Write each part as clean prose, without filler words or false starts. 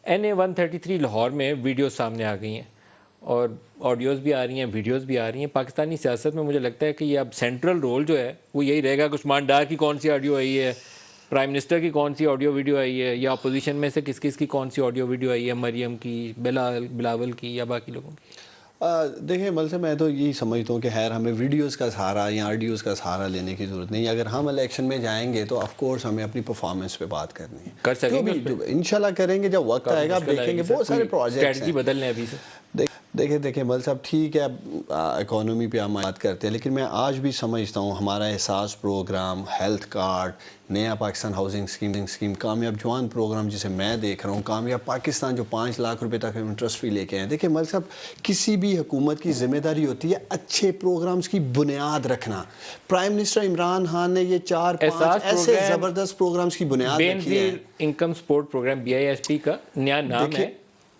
NA-133 Lahore میں videos سامنے آ گئی ہیں اور آڈیوز بھی آ رہی ہیں، ویڈیوز بھی آ رہی ہیں. پاکستانی سیاست میں مجھے لگتا ہے کہ یہ اب سینٹرل رول جو ہے وہ یہی رہے گا کہ عثمان ڈار کی کون سی آڈیو آئی ہے، پرائم منسٹر کی کون سی آڈیو ویڈیو آئی ہے، یا اپوزیشن میں سے کس کس کی کون سی آڈیو ویڈیو آئی ہے، مریم کی، بلاول کی، یا باقی لوگوں کی. دیکھیں مل سے میں تو یہی سمجھتا ہوں کہ خیر ہمیں ویڈیوز کا سہارا یا آڈیوز کا سہارا لینے کی ضرورت نہیں. اگر ہم الیکشن میں جائیں گے تو آف کورس ہمیں اپنی پرفارمنس پہ بات کرنی ہے. کر سکیں گے انشاءاللہ کریں گے. جب وقت آئے گا آپ دیکھیں گے بہت سارے پروجیکٹس اسٹریٹجی بدل لیں ابھی سے. دیکھیں مل صاحب ٹھیک ہے اکانومی پہ ہم بات کرتے ہیں، لیکن میں آج بھی سمجھتا ہوں ہمارا احساس پروگرام، ہیلتھ کارڈ، نیا پاکستان ہاؤسنگ اسکیم، کامیاب جوان پروگرام جسے میں دیکھ رہا ہوں، کامیاب پاکستان جو 5 لاکھ روپے تک انٹرسٹ فی لے کے ہیں. دیکھیں مل صاحب کسی بھی حکومت کی ذمہ داری ہوتی ہے اچھے پروگرامز کی بنیاد رکھنا. پرائم منسٹر عمران خان نے یہ 4-5 ایسے زبردست پروگرامز کی بنیاد رکھی ہے. انکم سپورٹ پروگرام BISP کا نیا نام ہے.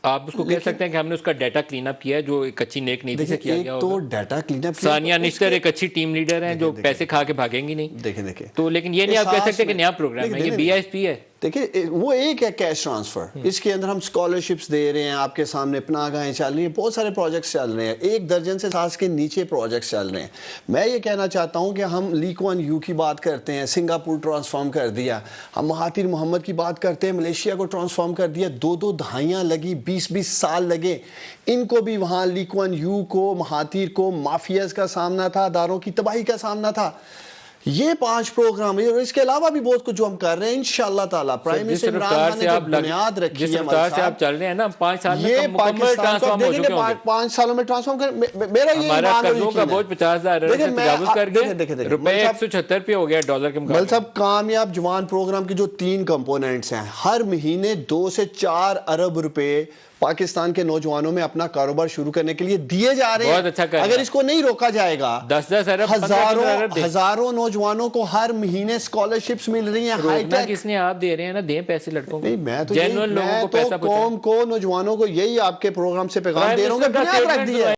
آپ اس کو کہہ سکتے ہیں کہ ہم نے اس کا ڈیٹا کلین اپ کیا ہے جو ایک اچھی نیک نیتی سے کیا گیا ہوگا. تو ڈیٹا کلین اپ ثانیہ نشتر ایک اچھی ٹیم لیڈر ہیں جو پیسے کھا کے بھاگیں گی نہیں. دیکھیں تو لیکن یہ نہیں آپ کہہ سکتے کہ نیا پروگرام ہے، یہ BISP ہے. دیکھیں وہ ایک ہے کیش ٹرانسفر، اس کے اندر ہم اسکالرشپس دے رہے ہیں، آپ کے سامنے پناہ گاہیں چل رہی ہیں، بہت سارے پروجیکٹس چل رہے ہیں، 1 درجن سے ساس کے نیچے پروجیکٹس چل رہے ہیں. میں یہ کہنا چاہتا ہوں کہ ہم LEAK-1U کی بات کرتے ہیں، سنگاپور ٹرانسفارم کر دیا. ہم مہاتیر محمد کی بات کرتے ہیں، ملیشیا کو ٹرانسفارم کر دیا. 2 دہائیاں لگی، 20 سال لگے. ان کو بھی وہاں LEAK-1U کو، مہاتیر کو مافیاز کا سامنا تھا، اداروں کی تباہی کا سامنا تھا. یہ 5 پروگرام اور اس کے علاوہ بھی بہت کچھ جو ہم کر رہے ہیں انشاءاللہ تعالیٰ. پرائم منسٹر عمران خان نے جو بنیاد رکھی ہے، جس رفتار سے آپ چل رہے ہیں نا 5 سال میں یہ مکمل ٹرانسفارم ہو چکے ہوں گے. 5 سالوں میں ٹرانسفارم کر میرا یہ ہمارا ایمان قرضوں کا بوجھ 50,000 سے تجاوز کر گیا، روپے 176 پہ ہو گیا ڈالر کے مقابلے. مل صاحب کامیاب جوان پروگرام کے جو 3 کمپوننٹس ہیں، ہر مہینے 2 سے 4 ارب روپے پاکستان کے نوجوانوں میں اپنا کاروبار شروع کرنے کے لیے دیے جا رہے ہیں. اگر اس کو نہیں روکا جائے گا 10 ارب ہزاروں نوجوانوں کو ہر مہینے اسکالرشپس مل رہی ہیں. ہائی ٹیک کس نے آپ دے رہے ہیں نا، دیں پیسے لڑکوں کو. میں تو قوم کو، نوجوانوں کو یہی آپ کے پروگرام سے پیغام دے رہا ہوں کہ بنیاد رکھ دی ہے.